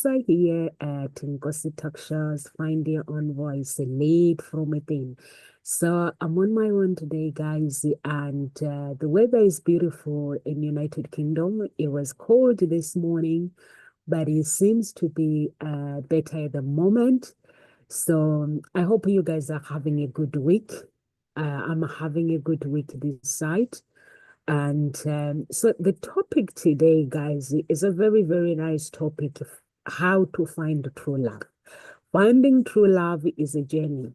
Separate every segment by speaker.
Speaker 1: Here at Ngozi Talk Shows, Find Your Own Voice, lead from within. So I'm on my own today, guys, and the weather is beautiful in United Kingdom. It was cold this morning, but it seems to be better at the moment. So I hope you guys are having a good week. I'm having a good week this side. And so the topic today, guys, is a very, very nice topic, how to find true love. Finding true love is a journey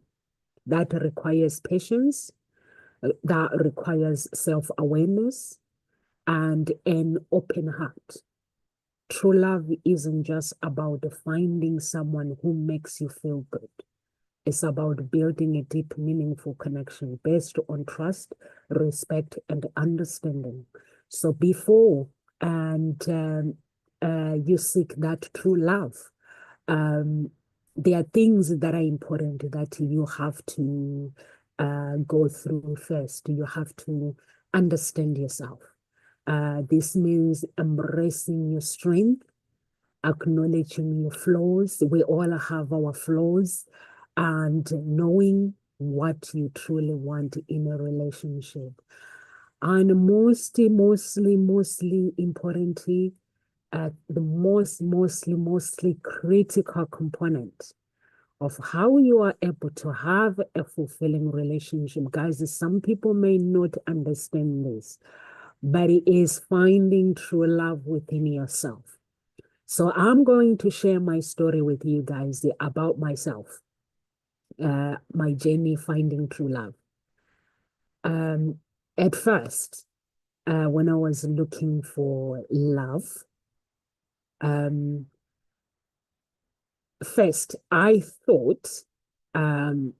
Speaker 1: that requires patience, that requires self-awareness, and an open heart. True love isn't just about finding someone who makes you feel good. It's about building a deep, meaningful connection based on trust, respect, and understanding. So before and you seek that true love, um, there are things that are important that you have to go through first. You have to understand yourself. This means embracing your strength, acknowledging your flaws. We all have our flaws, and knowing what you truly want in a relationship. And mostly importantly, the mostly critical component of how you are able to have a fulfilling relationship. Guys, some people may not understand this, but it is finding true love within yourself. So I'm going to share my story with you guys about myself, my journey finding true love. Um, at first, when I was looking for love, um, first I thought um,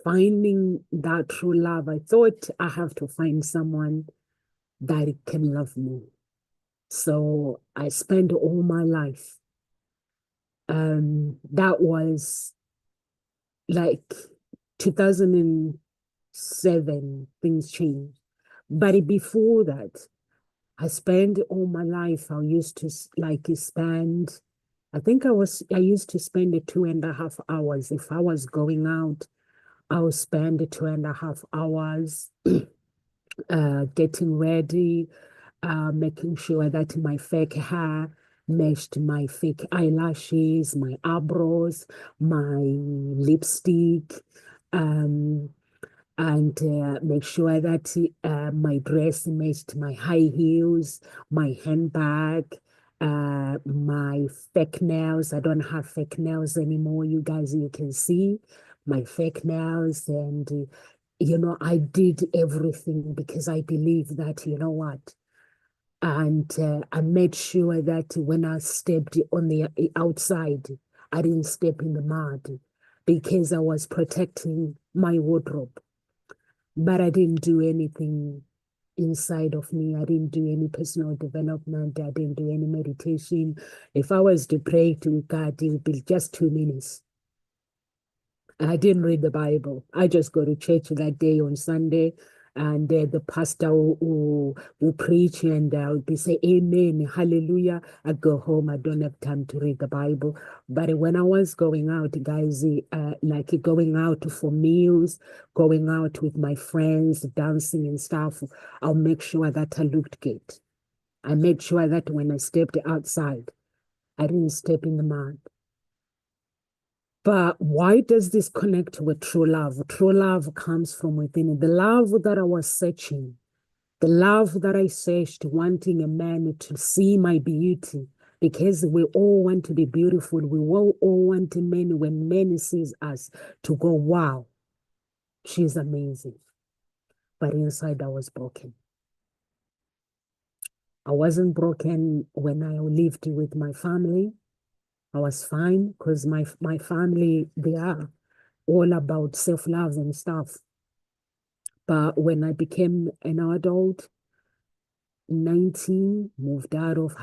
Speaker 1: finding that true love, I thought I have to find someone that can love me. So I spent all my life. That was like 2007, things changed. But before that, I spent all my life, I used to spend, I used to spend 2.5 hours. If I was going out, I would spend 2.5 hours getting ready, making sure that my fake hair matched my fake eyelashes, my eyebrows, my lipstick, um, and make sure that my dress matched my high heels, my handbag, my fake nails. I don't have fake nails anymore. You guys, you can see my fake nails. And, I did everything because I believe that, you know what? And I made sure that when I stepped on the outside, I didn't step in the mud because I was protecting my wardrobe. But I didn't do anything inside of me. I didn't do any personal development. I didn't do any meditation. If I was to pray to God, it would be just 2 minutes. I didn't read the Bible. I just go to church that day on Sunday, and the pastor will preach, and I will be say Amen, Hallelujah. I go home. I don't have time to read the Bible. But when I was going out, guys, like going out for meals, going out with my friends, dancing and stuff, I'll make sure that I looked good. I made sure that when I stepped outside, I didn't step in the mud. But why does this connect with true love? True love comes from within. The love that I was searching, the love that I searched, wanting a man to see my beauty, because we all want to be beautiful. We all want a man, when men sees us, to go, wow, she's amazing. But inside I was broken. I wasn't broken when I lived with my family. I was fine because my family, they are all about self-love and stuff. But when I became an adult, 19, moved out of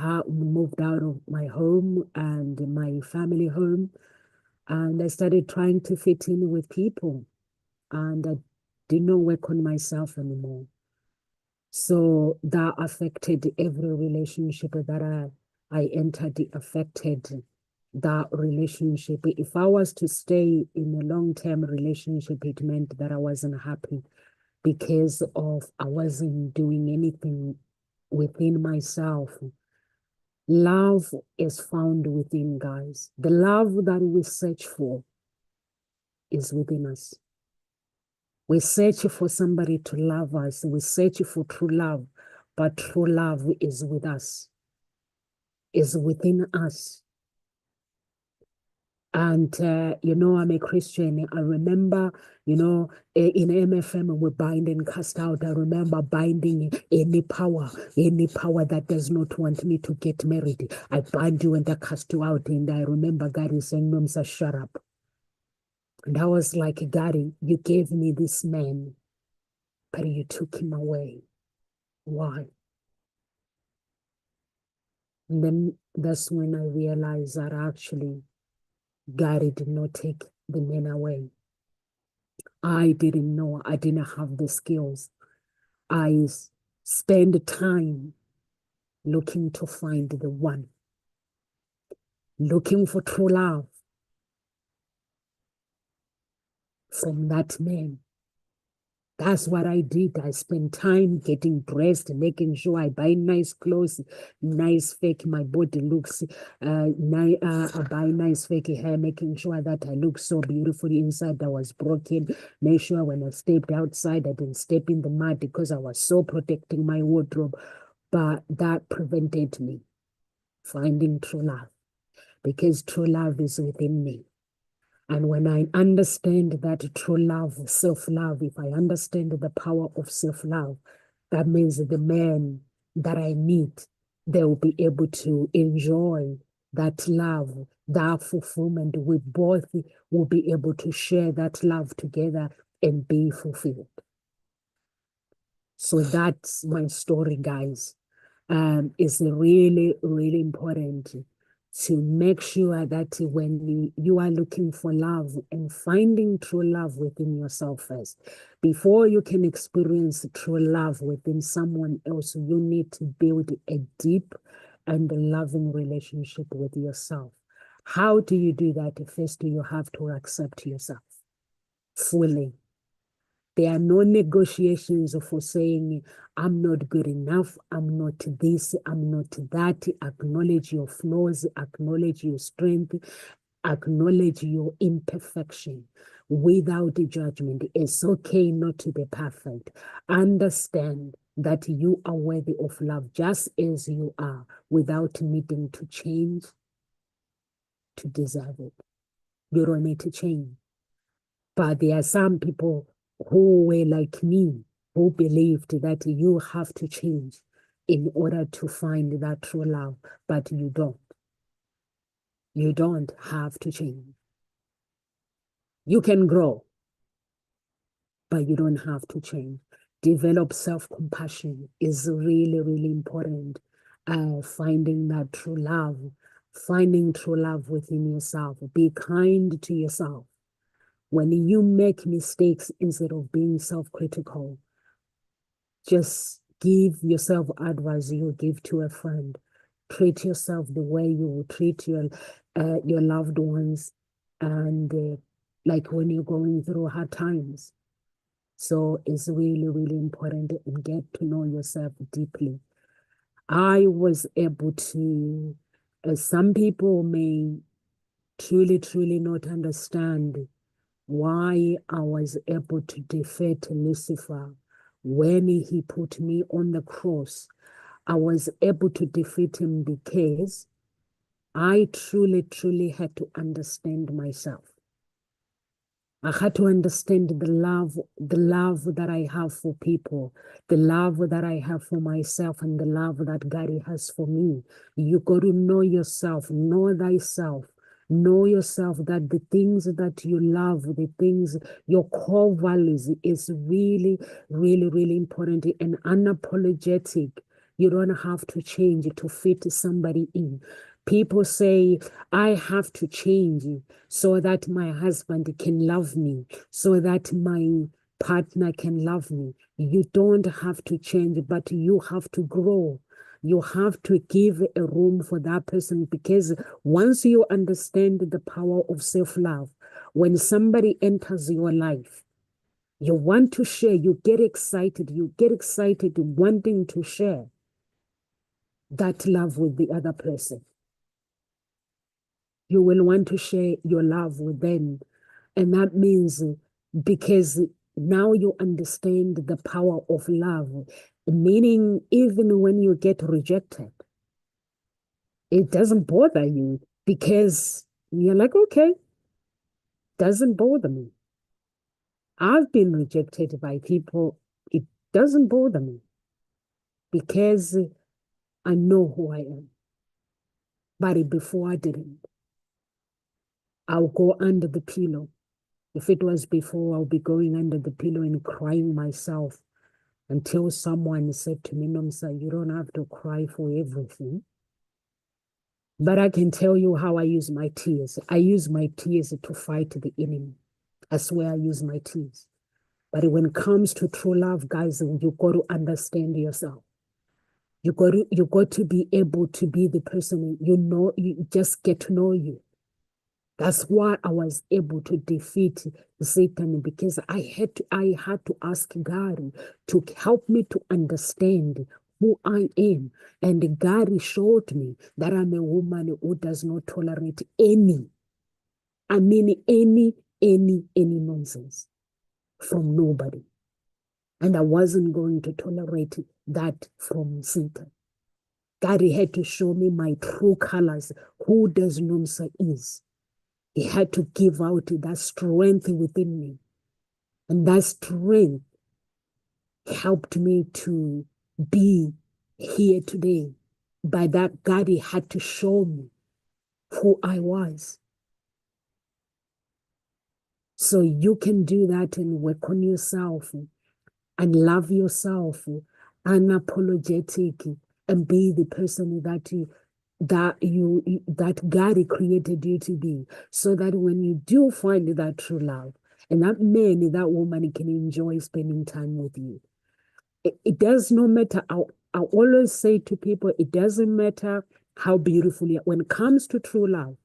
Speaker 1: my home and my family home, and I started trying to fit in with people, and I did not work on myself anymore. So that affected every relationship that I entered affected that relationship. If I was to stay in a long-term relationship, it meant that I wasn't happy because of I wasn't doing anything within myself. Love is found within, guys. The love that we search for is within us. We search for somebody to love us. We search for true love, but true love is with us, is within us. And, I'm a Christian. I remember, in MFM, we bind and cast out. I remember binding any power that does not want me to get married. I bind you and I cast you out. And I remember God is saying, Nomsa, shut up. And I was like, God, you gave me this man, but you took him away. Why? And then that's when I realized that actually God did not take the man away. I didn't know. I didn't have the skills. I spent time looking to find the one, looking for true love from that man. That's what I did. I spent time getting dressed, making sure I buy nice clothes, nice fake, my body looks, I buy nice fake hair, making sure that I look so beautiful inside. I was broken. Make sure when I stepped outside, I didn't step in the mud because I was so protecting my wardrobe. But that prevented me finding true love because true love is within me. And when I understand that true love, self-love, if I understand the power of self-love, that means the man that I meet, they will be able to enjoy that love, that fulfillment. We both will be able to share that love together and be fulfilled. So that's my story, guys. It's really, really important to make sure that when you are looking for love and finding true love within yourself first, before you can experience true love within someone else, you need to build a deep and loving relationship with yourself. How do you do that? First, you have to accept yourself fully. There are no negotiations for saying, I'm not good enough, I'm not this, I'm not that. Acknowledge your flaws, acknowledge your strength, acknowledge your imperfection without judgment. It's okay not to be perfect. Understand that you are worthy of love just as you are without needing to change to deserve it. You don't need to change. But there are some people who were like me, who believed that you have to change in order to find that true love, but you don't. You don't have to change. You can grow, but you don't have to change. Develop self-compassion is really, really important. Finding that true love, finding true love within yourself. Be kind to yourself. When you make mistakes, instead of being self-critical, just give yourself advice you give to a friend. Treat yourself the way you would treat your loved ones, and like when you're going through hard times. So it's really, really important to get to know yourself deeply. I was able to, some people may truly, truly not understand why I was able to defeat Lucifer when he put me on the cross. I was able to defeat him because I truly, truly had to understand myself. I had to understand the love that I have for people, the love that I have for myself, and the love that God has for me. You got to know yourself, know thyself. Know yourself that the things that you love, the things, your core values is really, really, really important and unapologetic. You don't have to change to fit somebody in. People say, I have to change so that my husband can love me, so that my partner can love me. You don't have to change, but you have to grow. You have to give a room for that person, because once you understand the power of self-love, when somebody enters your life, you want to share, you get excited wanting to share that love with the other person. You will want to share your love with them. And that means, because now you understand the power of love, meaning even when you get rejected, it doesn't bother you, because you're like, okay, doesn't bother me. I've been rejected by people. It doesn't bother me, because I know who I am. But before I didn't. I'll go under the pillow. If it was before, I'll be going under the pillow and crying myself until someone said to me, Nomsa, you don't have to cry for everything. But I can tell you how I use my tears. I use my tears to fight the enemy. I swear I use my tears. But when it comes to true love, guys, you got to understand yourself. You got to be able to be the person, you just get to know you. That's why I was able to defeat Satan, because I had to ask God to help me to understand who I am. And God showed me that I'm a woman who does not tolerate any nonsense from nobody. And I wasn't going to tolerate that from Satan. God had to show me my true colors, who does Nomsa is. He had to give out that strength within me. And that strength helped me to be here today. By that, God had to show me who I was. So you can do that and work on yourself and love yourself, unapologetic, and be the person that God created you to be, so that when you do find that true love, and that man, that woman can enjoy spending time with you. It does not matter. I always say to people, it doesn't matter how beautiful you are. When it comes to true love,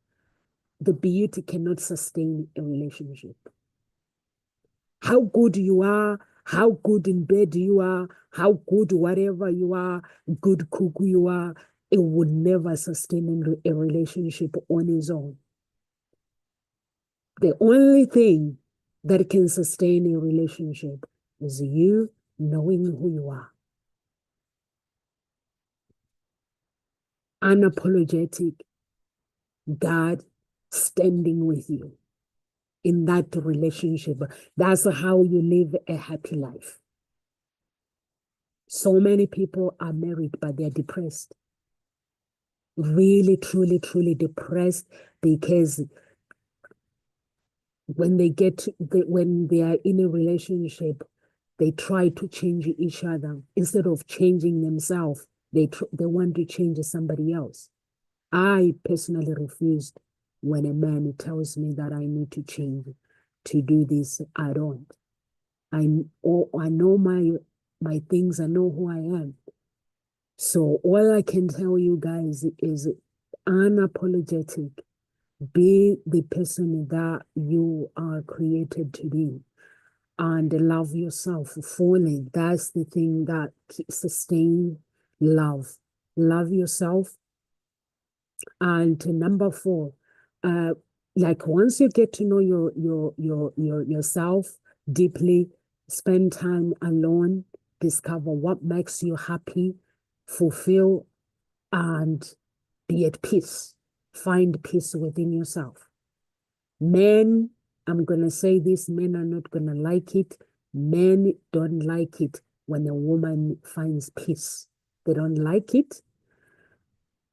Speaker 1: the beauty cannot sustain a relationship. How good you are, how good in bed you are, how good whatever you are, good cook you are, it would never sustain a relationship on its own. The only thing that can sustain a relationship is you knowing who you are. Unapologetic, God standing with you in that relationship. That's how you live a happy life. So many people are married, but they're depressed. Really, truly, truly depressed, because when when they are in a relationship, they try to change each other instead of changing themselves. They want to change somebody else. I personally refused when a man tells me that I need to change to do this. I don't. I know my things. I know who I am. So all I can tell you guys is unapologetic. Be the person that you are created to be, and love yourself fully. That's the thing that sustains love. Love yourself. And number 4, like once you get to know yourself deeply, spend time alone, discover what makes you happy, fulfill, and be at peace. Find peace within yourself. Men, I'm going to say this, men are not going to like it. Men don't like it when a woman finds peace. They don't like it,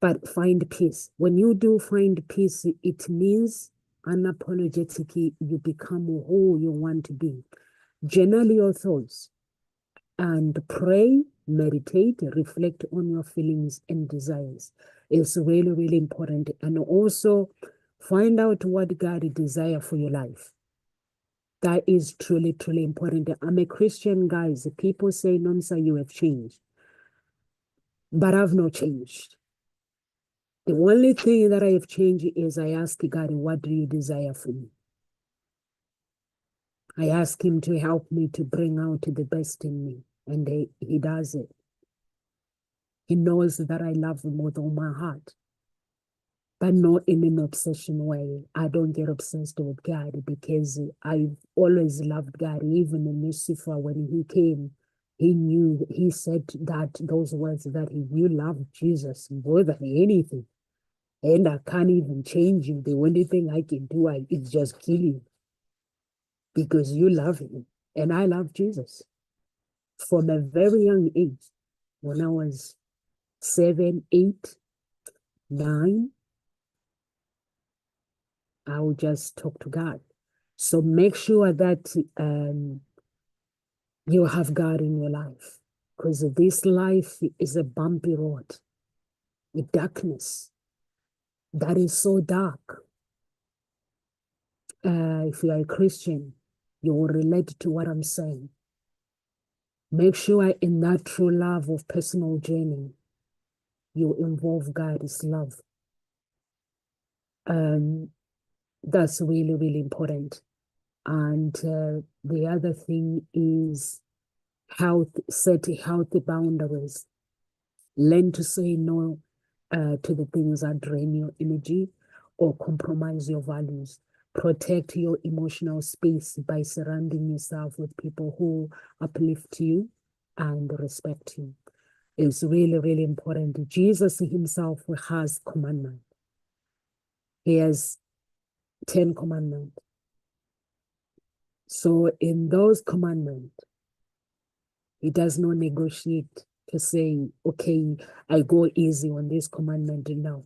Speaker 1: but find peace. When you do find peace, it means unapologetically you become who you want to be. Journal your thoughts and pray, meditate, reflect on your feelings and desires. It's really, really important. And also find out what God desires for your life. That is truly, truly important. I'm a Christian, guys. People say, Nomsa, you have changed. but I've not changed. The only thing that I have changed is I ask God, what do you desire for me? I ask him to help me to bring out the best in me, and he does it. He knows that I love him with all my heart, but not in an obsession way. I don't get obsessed with God because I've always loved God. Even in Lucifer, when he came, he said that those words that you love Jesus more than anything. And I can't even change you. The only thing I can do is just kill you because you love him. And I love Jesus. From a very young age, when I was 7, 8, 9, I would just talk to God. So make sure that you have God in your life, because this life is a bumpy road, a darkness that is so dark. If you are a Christian, you will relate to what I'm saying. Make sure in that true love of personal journey, you involve God's love. That's really, really important. And the other thing is set healthy boundaries. Learn to say no to the things that drain your energy or compromise your values. Protect your emotional space by surrounding yourself with people who uplift you and respect you. It's really, really important. Jesus himself has commandment. He has 10 commandments. So in those commandments, he does not negotiate to say, okay, I go easy on this commandment. No.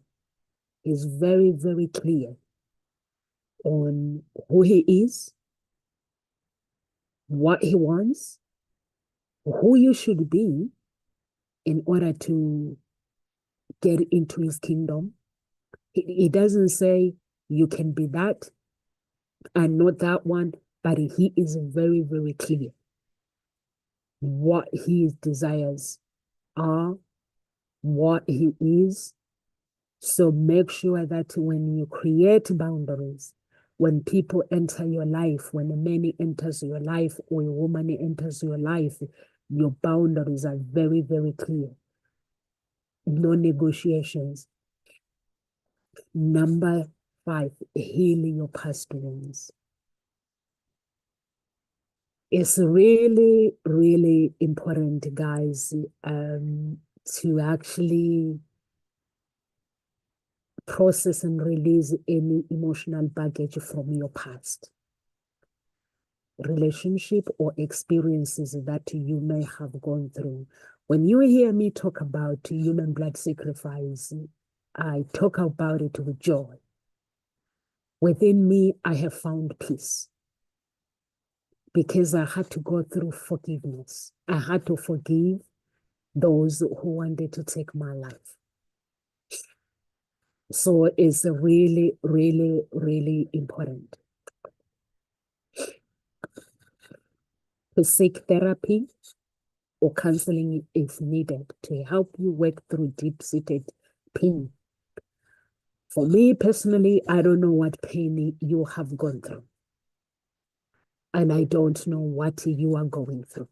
Speaker 1: He's very, very clear on who he is, what he wants, who you should be in order to get into his kingdom. He doesn't say you can be that and not that one, but he is very, very clear what his desires are, what he is. So make sure that when you create boundaries, when people enter your life, when a man enters your life or a woman enters your life, your boundaries are very, very clear. No negotiations. Number 5, healing your past wounds. It's really, really important, guys, to actually process and release any emotional baggage from your past relationship or experiences that you may have gone through. When you hear me talk about human blood sacrifice, I talk about it with joy. Within me, I have found peace because I had to go through forgiveness. I had to forgive those who wanted to take my life. So it's really, really, really important to seek therapy or counseling if needed to help you work through deep-seated pain. For me personally, I don't know what pain you have gone through. And I don't know what you are going through.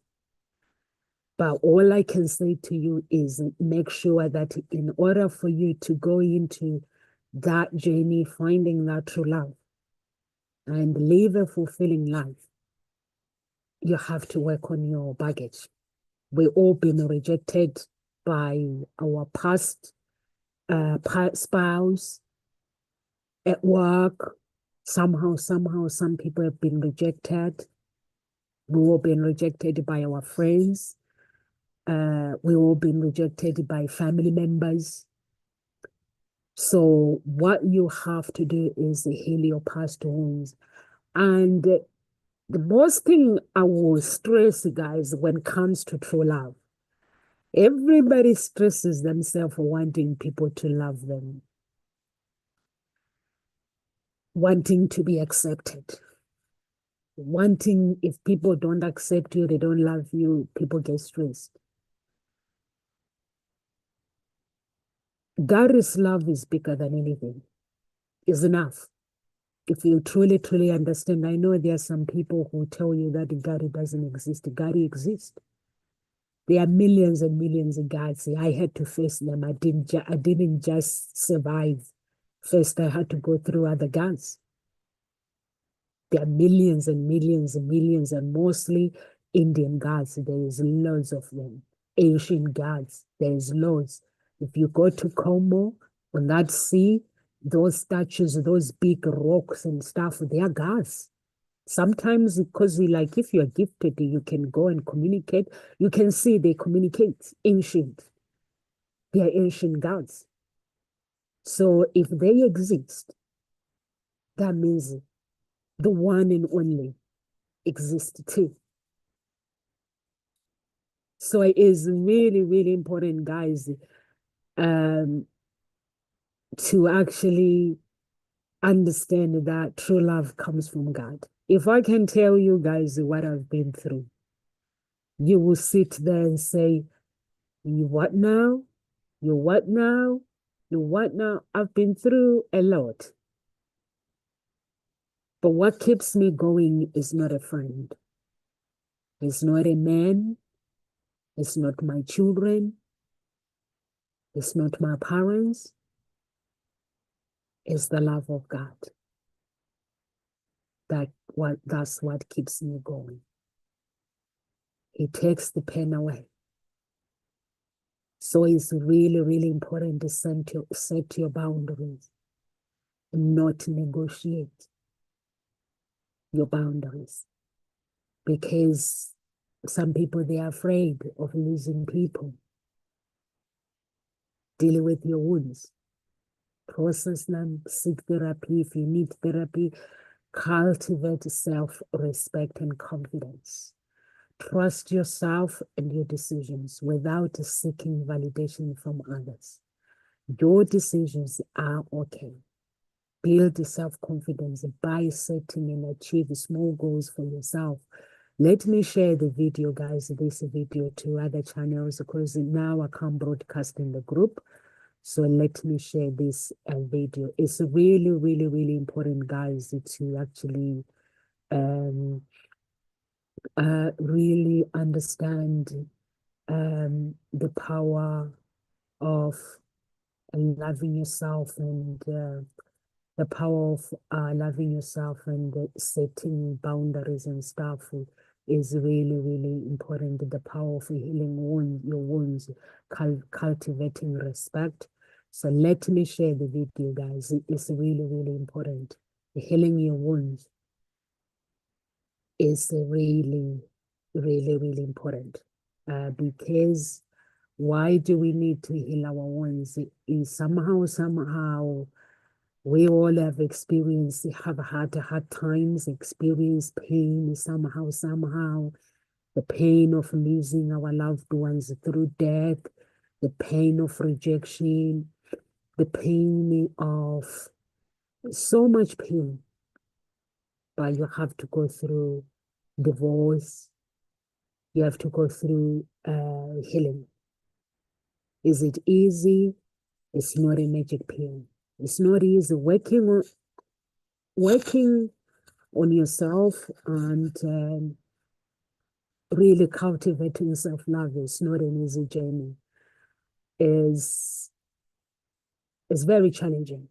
Speaker 1: But all I can say to you is make sure that in order for you to go into that journey, finding that true love and live a fulfilling life, you have to work on your baggage. We've all been rejected by our past spouse, at work. Somehow, some people have been rejected. We've all been rejected by our friends. We've all been rejected by family members. So what you have to do is heal your past wounds. And the most thing I will stress, guys, when it comes to true love, everybody stresses themselves wanting people to love them, wanting to be accepted, wanting, if people don't accept you, they don't love you, people get stressed. God's love is bigger than anything. Is enough. If you truly, truly understand, I know there are some people who tell you that God doesn't exist. God exists. There are millions and millions of gods. I had to face them. I didn't just survive. First, I had to go through other gods. There are millions and millions and millions, and mostly Indian gods. There is loads of them. Asian gods, there is loads. If you go to Como, on that sea, those statues, those big rocks and stuff, they are gods. Sometimes because like if you're gifted, you can go and communicate. You can see they communicate ancient. They are ancient gods. So if they exist, that means the one and only exists too. So it is really, really important, guys, um, to actually understand that true love comes from God. If I can tell you guys what I've been through, you will sit there and say, you what now? You what now? You what now? I've been through a lot. But what keeps me going is not a friend. It's not a man. It's not my children. It's not my parents. It's the love of God. That's what keeps me going. He takes the pain away. So it's really, really important to set your boundaries and not negotiate your boundaries. Because some people, they are afraid of losing people. Deal with your wounds. Process them, seek therapy if you need therapy. Cultivate self-respect and confidence. Trust yourself and your decisions without seeking validation from others. Your decisions are okay. Build self-confidence by setting and achieve small goals for yourself. Let me share the video, guys, this video to other channels because now I can't broadcast in the group. So let me share this video. It's really, really, really important, guys, to actually really understand the power of loving yourself and the power of loving yourself and setting boundaries and stuff is really, really important. The power of healing your wounds, cultivating respect. So let me share the video, guys. It's really, really important. Healing your wounds is really, really, really important because why do we need to heal our wounds? Is somehow, we all have experienced, have had hard times, experienced pain somehow, the pain of losing our loved ones through death, the pain of rejection, the pain of so much pain. But you have to go through divorce, you have to go through healing. Is it easy? It's not a magic pill. It's not easy. Working on yourself and really cultivating self-love is not an easy journey. Is very challenging.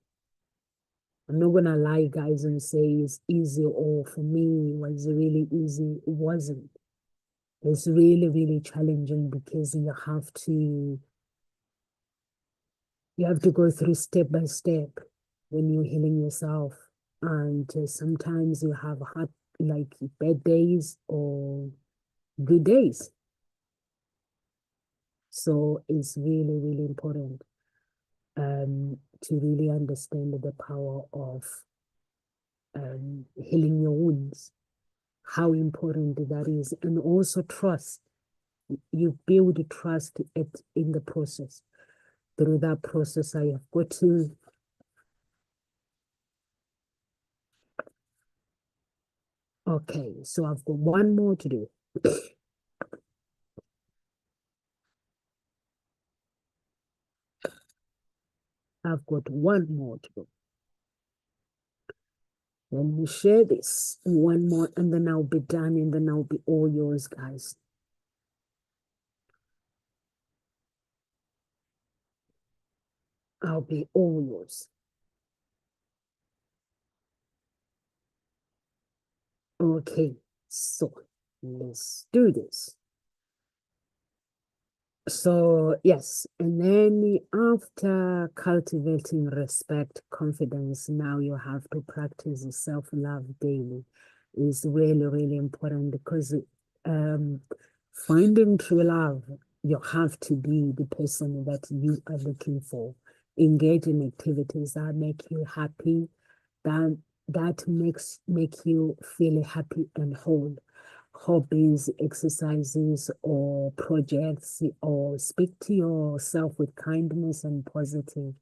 Speaker 1: I'm not gonna lie, guys, and say it's easy or for me it was really easy. It wasn't. It's really, really challenging because you have to go through step by step when you're healing yourself. And sometimes you have had like bad days or good days. So it's really, really important to really understand the power of healing your wounds, how important that is, and also trust. You build trust in the process. Through that process, I have got to okay, so I've got one more to do. I've got one more to go. Let me share this one more, and then I'll be done, and then I'll be all yours, guys. I'll be all yours. Okay, so let's do this. So, yes, and then after cultivating respect, confidence, now you have to practice self-love daily. Is really, really important because finding true love, you have to be the person that you are looking for. Engage in activities that make you happy, that make you feel happy and whole. Hobbies, exercises, or projects, or speak to yourself with kindness and positive.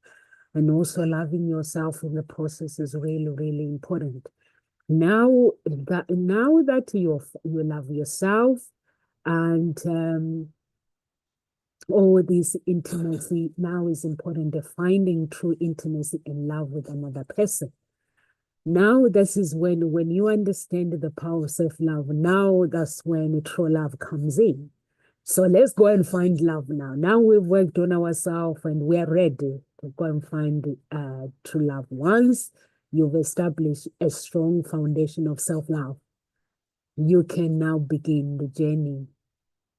Speaker 1: And also loving yourself in the process is really, really important. Now that you love yourself and all this intimacy now is important. Finding true intimacy and love with another person. Now this is when you understand the power of self-love, now that's when true love comes in. So let's go and find love now. Now we've worked on ourselves and we're ready to go and find true love. Once you've established a strong foundation of self-love, you can now begin the journey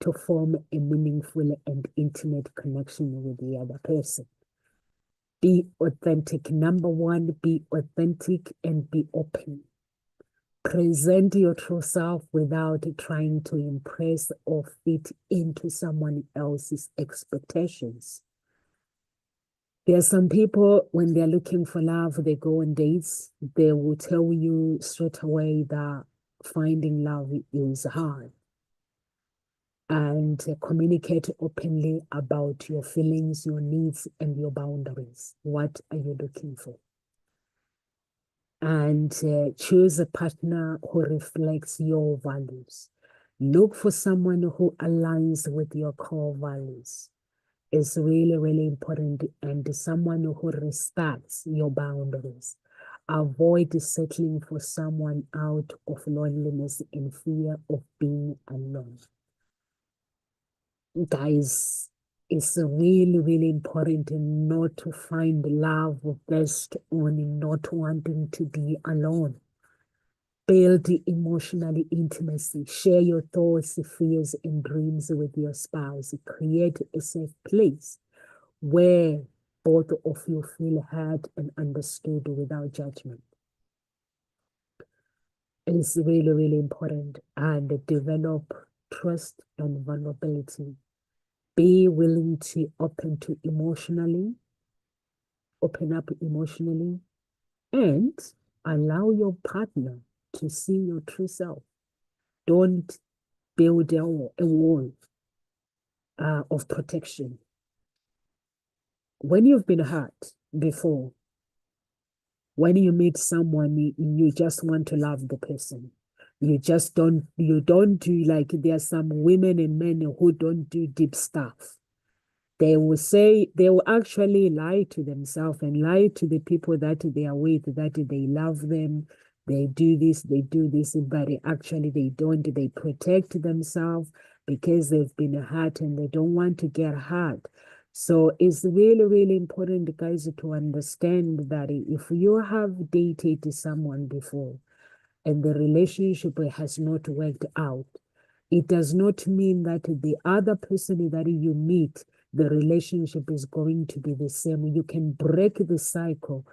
Speaker 1: to form a meaningful and intimate connection with the other person. Be authentic. Number one, be authentic and be open. Present your true self without trying to impress or fit into someone else's expectations. There are some people, when they're looking for love, they go on dates, they will tell you straight away that finding love is hard. And communicate openly about your feelings, your needs, and your boundaries. What are you looking for? And choose a partner who reflects your values. Look for someone who aligns with your core values. It's really, really important. And someone who respects your boundaries. Avoid settling for someone out of loneliness and fear of being alone. Guys, it's really, really important not to find love based on not wanting to be alone. Build emotional intimacy. Share your thoughts, fears, and dreams with your spouse. Create a safe place where both of you feel heard and understood without judgment. It's really, really important. And develop trust and vulnerability. Be willing to open up emotionally, and allow your partner to see your true self. Don't build a wall of protection. When you've been hurt before, when you meet someone, you just want to love the person. You don't do, like, there are some women and men who don't do deep stuff. They will actually lie to themselves and lie to the people that they are with, that they love them. They do this, but actually they don't. They protect themselves because they've been hurt and they don't want to get hurt. So it's really, really important, guys, to understand that if you have dated someone before and the relationship has not worked out, it does not mean that the other person that you meet, the relationship is going to be the same. You can break the cycle,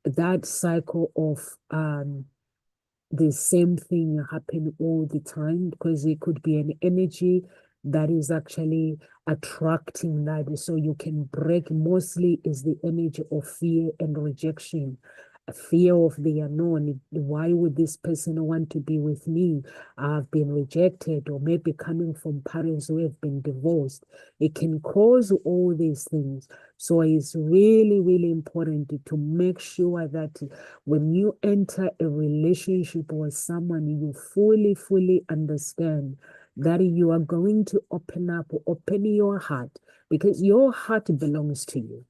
Speaker 1: that cycle of the same thing happen all the time, because it could be an energy that is actually attracting that. So you can break, mostly is the energy of fear and rejection. A fear of the unknown. Why would this person want to be with me? I've been rejected, or maybe coming from parents who have been divorced. It can cause all these things. So it's really, really important to make sure that when you enter a relationship with someone, you fully, fully understand that you are going to open your heart, because your heart belongs to you.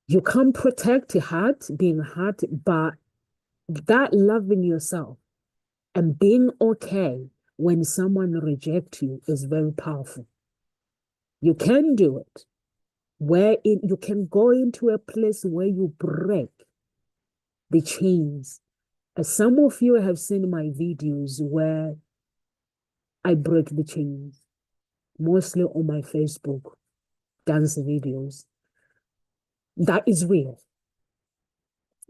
Speaker 1: You can't protect hurt, being hurt, but that loving yourself and being okay when someone rejects you is very powerful. You can do it. You can go into a place where you break the chains. Some of you have seen my videos where I break the chains, mostly on my Facebook dance videos. That is real.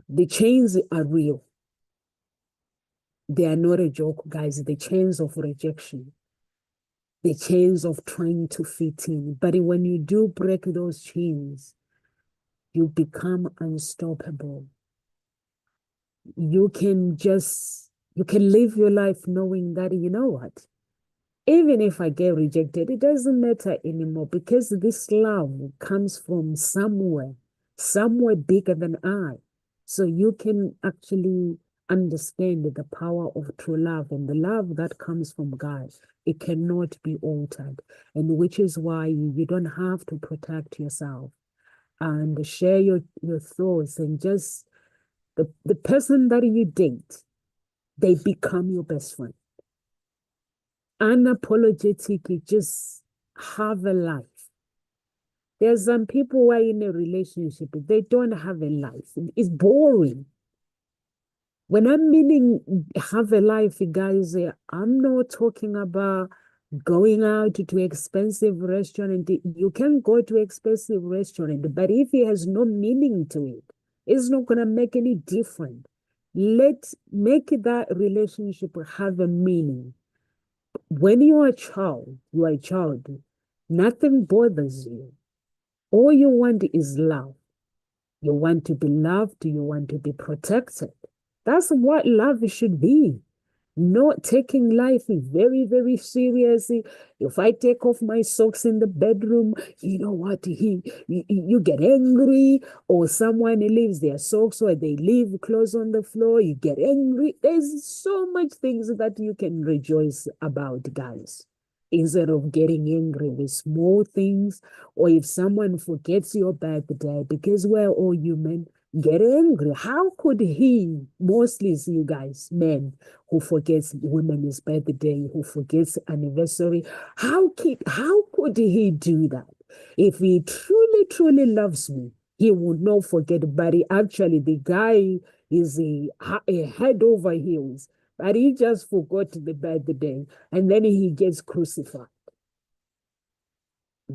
Speaker 1: The chains are real. They are not a joke, guys. The chains of rejection, the chains of trying to fit in. But when you do break those chains, you become unstoppable. You can live your life knowing that, you know what? Even if I get rejected, it doesn't matter anymore because this love comes from somewhere bigger than I. So you can actually understand the power of true love and the love that comes from God. It cannot be altered. And which is why you don't have to protect yourself and share your thoughts and just the person that you date, they become your best friend. Unapologetically, just have a life. There's some people who are in a relationship, they don't have a life. It's boring. When I'm meaning have a life, guys, I'm not talking about going out to expensive restaurant. You can go to expensive restaurant, but if it has no meaning to it, it's not gonna make any difference. Let's make that relationship have a meaning. When you are a child, nothing bothers you. All you want is love. You want to be loved, you want to be protected. That's what love should be. Not taking life very, very seriously. If I take off my socks in the bedroom, you know what? You get angry, or someone leaves their socks or they leave clothes on the floor, you get angry. There's so much things that you can rejoice about, guys. Instead of getting angry with small things, or if someone forgets your birthday, because we're all human, get angry. How could he, mostly is you guys, men, who forgets women's birthday, who forgets anniversary, how could he do that? If he truly, truly loves me, he would not forget. But actually, the guy is a head over heels. But he just forgot the birthday, and then he gets crucified.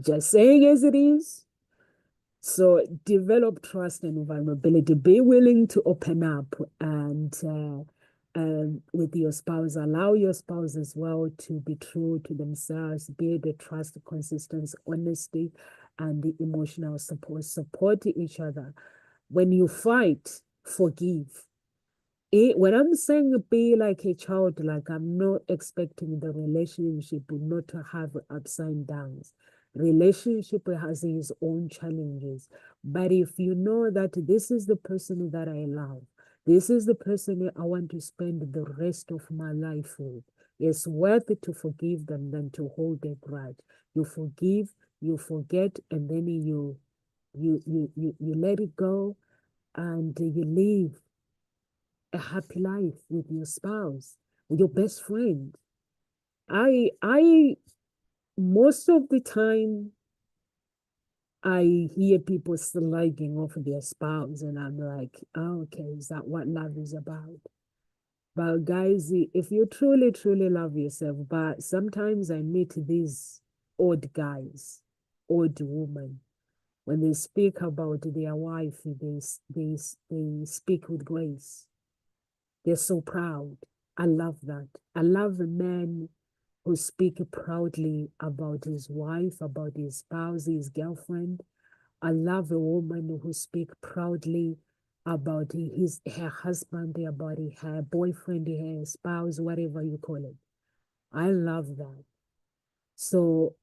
Speaker 1: Just saying as it is. So develop trust and vulnerability. Be willing to open up and with your spouse. Allow your spouse as well to be true to themselves. Be the trust, consistency, honesty, and the emotional support. Support each other. When you fight, forgive. When I'm saying be like a child, like I'm not expecting the relationship not to have ups and downs. Relationship has its own challenges. But if you know that this is the person that I love, this is the person I want to spend the rest of my life with, it's worth it to forgive them than to hold a grudge. You forgive, you forget, and then you let it go and you live a happy life with your spouse, with your best friend. I most of the time I hear people slagging off their spouse, and I'm like, oh, okay, is that what love is about? But guys, if you truly, truly love yourself, but sometimes I meet these odd guys, odd women, when they speak about their wife, they speak with grace. They're so proud. I love that. I love a man who speak proudly about his wife, about his spouse, his girlfriend. I love a woman who speak proudly about her husband, about her boyfriend, her spouse, whatever you call it. I love that. So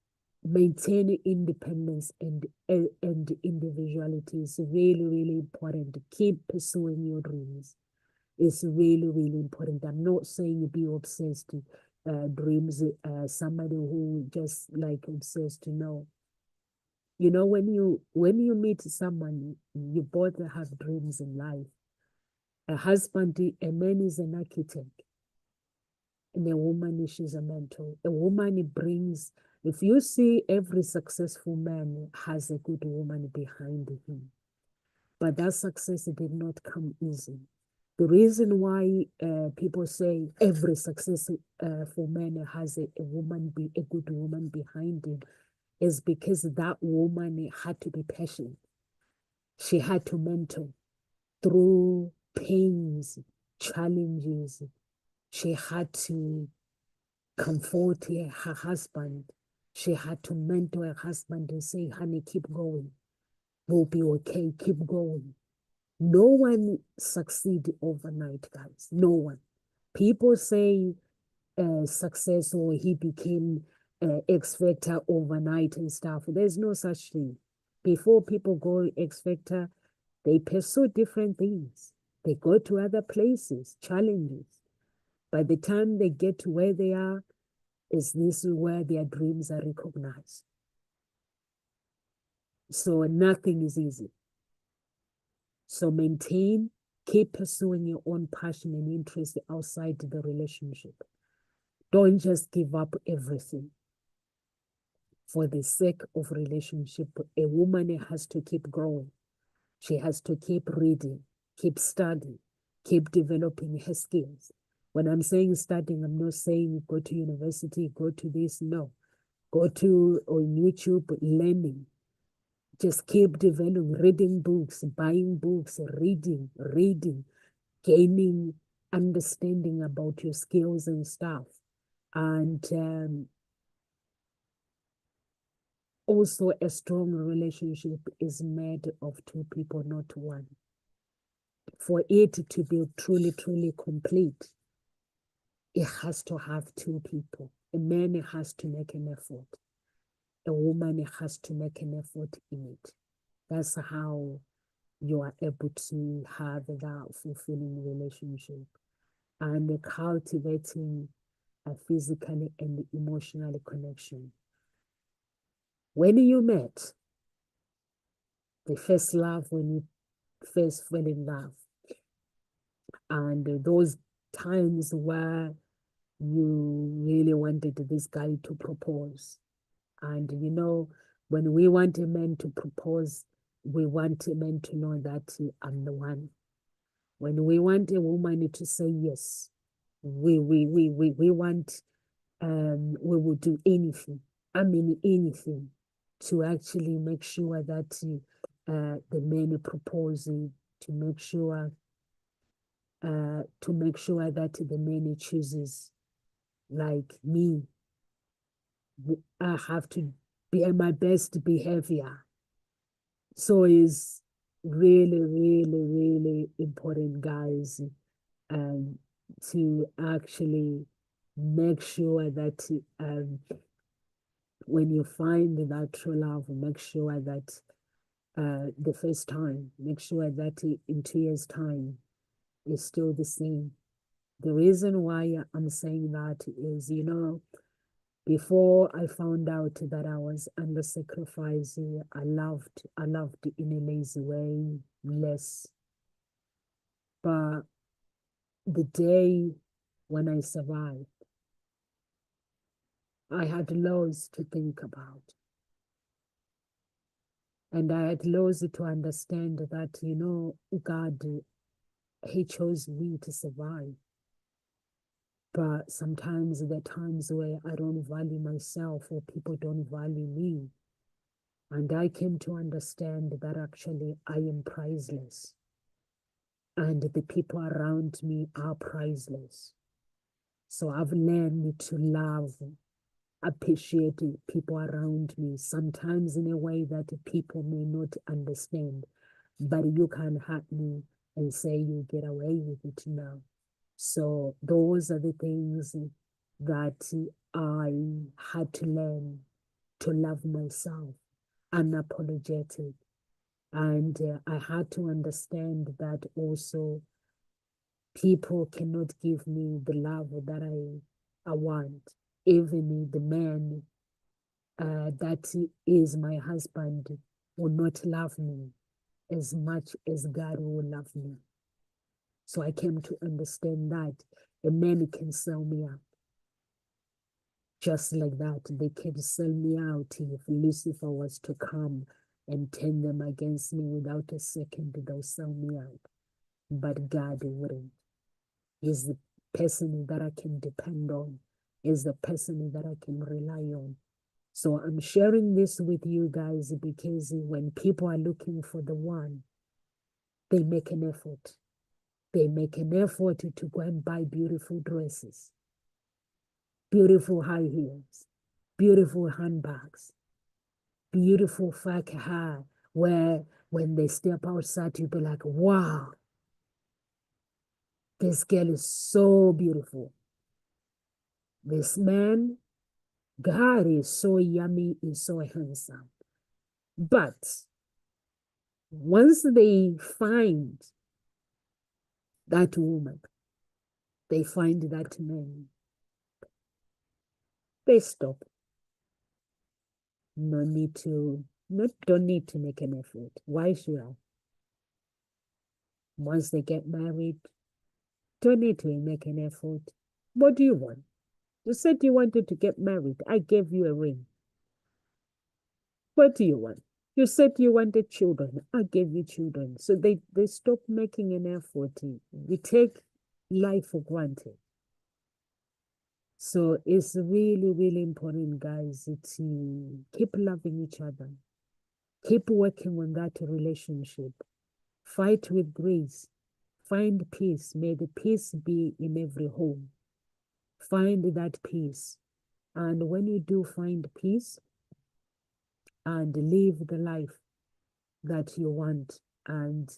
Speaker 1: maintain independence and individuality is really, really important. Keep pursuing your dreams. It's really, really important. I'm not saying be obsessed to dreams, somebody who just like obsessed to know. You know, when you meet someone, you both have dreams in life. A man is an architect, and a woman, she's a mentor. A woman brings, if you see every successful man has a good woman behind him, but that success did not come easy. The reason why people say every successful man has a woman, be a good woman behind him, is because that woman had to be patient. She had to mentor through pains, challenges. She had to comfort her husband. She had to mentor her husband and say, honey, keep going. We'll be okay. Keep going. No one succeed overnight, guys. No one. People say success or he became X Factor overnight and stuff. There's no such thing. Before people go X Factor, they pursue different things. They go to other places, challenges. By the time they get to where they are, is this where their dreams are recognized. So nothing is easy. So keep pursuing your own passion and interest outside the relationship. Don't just give up everything for the sake of relationship. A woman has to keep growing. She has to keep reading, keep studying, keep developing her skills. When I'm saying studying, I'm not saying go to university, go to this. No. Go to on YouTube, learning. Just keep developing, reading books, buying books, reading, gaining understanding about your skills and stuff. And also, a strong relationship is made of two people, not one. For it to be truly, truly complete, it has to have two people. A man has to make an effort. A woman has to make an effort in it. That's how you are able to have that fulfilling relationship and cultivating a physical and emotional connection. When you met, the first love, when you first fell in love, and those times where you really wanted this guy to propose. And you know, when we want a man to propose, we want a man to know that I'm the one. When we want a woman to say yes, we want we will do anything. I mean anything to actually make sure that the man proposing, to make sure that the man chooses like me. I have to be at my best behavior. So it's really, really, really important, guys, um, to actually make sure that when you find that true love, make sure that the first time, make sure that in 2 years' time is still the same. The reason why I'm saying that is, you know, before I found out that I was under sacrifice, I loved in a lazy way, less. But the day when I survived, I had loads to think about. And I had loads to understand that, you know, God, He chose me to survive. But sometimes there are times where I don't value myself or people don't value me. And I came to understand that actually I am priceless. And the people around me are priceless. So I've learned to love, appreciate people around me, sometimes in a way that people may not understand. But you can hurt me and say you get away with it now. So those are the things that I had to learn to love myself, unapologetic. And I had to understand that also people cannot give me the love that I want. Even the man that is my husband will not love me as much as God will love me. So I came to understand that a man can sell me out. Just like that, they can sell me out if Lucifer was to come and turn them against me without a second, they'll sell me out. But God wouldn't. He's the person that I can depend on, is the person that I can rely on. So I'm sharing this with you guys because when people are looking for the one, they make an effort. They make an effort to go and buy beautiful dresses, beautiful high heels, beautiful handbags, beautiful fake hair, where when they step outside, you'll be like, wow, this girl is so beautiful. This man, God is so yummy, is so handsome. But once they find that woman, they find that man, they stop. Don't need to make an effort. Why should I? Once they get married, don't need to make an effort. What do you want? You said you wanted to get married. I gave you a ring. What do you want? You said you wanted children. I gave you children. So they stop making an effort. We take life for granted. So it's really, really important, guys, to keep loving each other. Keep working on that relationship. Fight with grace. Find peace. May the peace be in every home. Find that peace. And when you do find peace and live the life that you want, and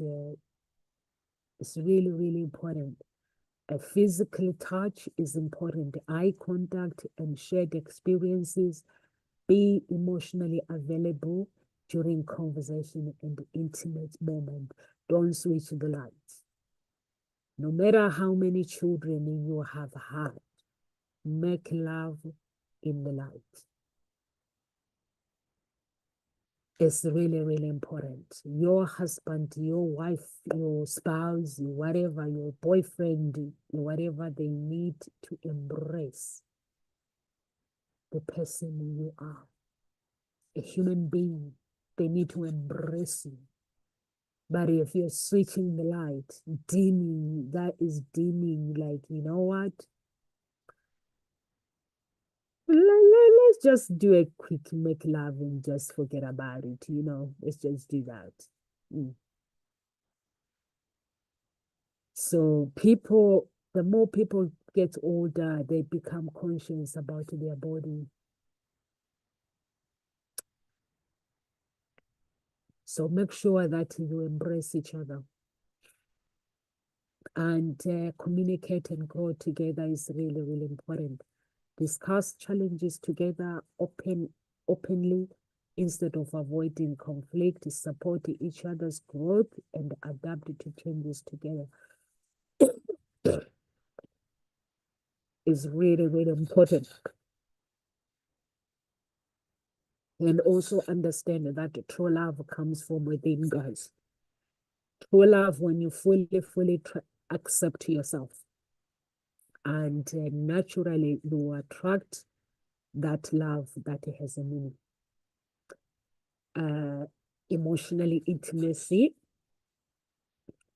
Speaker 1: it's really, really important. A physical touch is important. Eye contact and shared experiences. Be emotionally available during conversation and intimate moment. Don't switch the lights. No matter how many children you have had, make love in the light. It's really, really important. Your husband, your wife, your spouse, whatever, your boyfriend, whatever, they need to embrace the person you are. A human being, they need to embrace you. But if you're switching the light, dimming, that is dimming, like, you know what? Let's just do a quick make love and just forget about it, let's just do that. So the more people get older, they become conscious about their body. So make sure that you embrace each other. And communicate and grow together is really, really important. Discuss challenges together openly instead of avoiding conflict. Support each other's growth and adapt to changes together is really, really important. And also understand that true love comes from within, guys. True love when you fully accept yourself. And naturally, you attract that love that has a meaning. Emotionally intimacy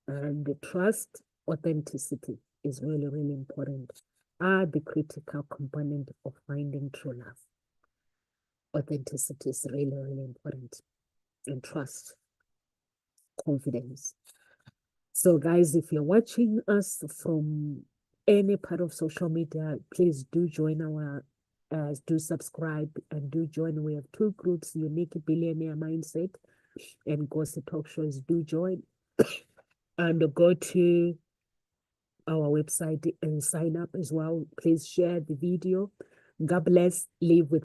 Speaker 1: and the trust, authenticity is really, really important. Are the critical component of finding true love. Authenticity is really, really important. And trust, confidence. So guys, if you're watching us from any part of social media, please do join our, do subscribe and do join. We have two groups, Unique Billionaire Mindset and Gossip Talk Shows. Do join and go to our website and sign up as well. Please share the video. God bless. Live with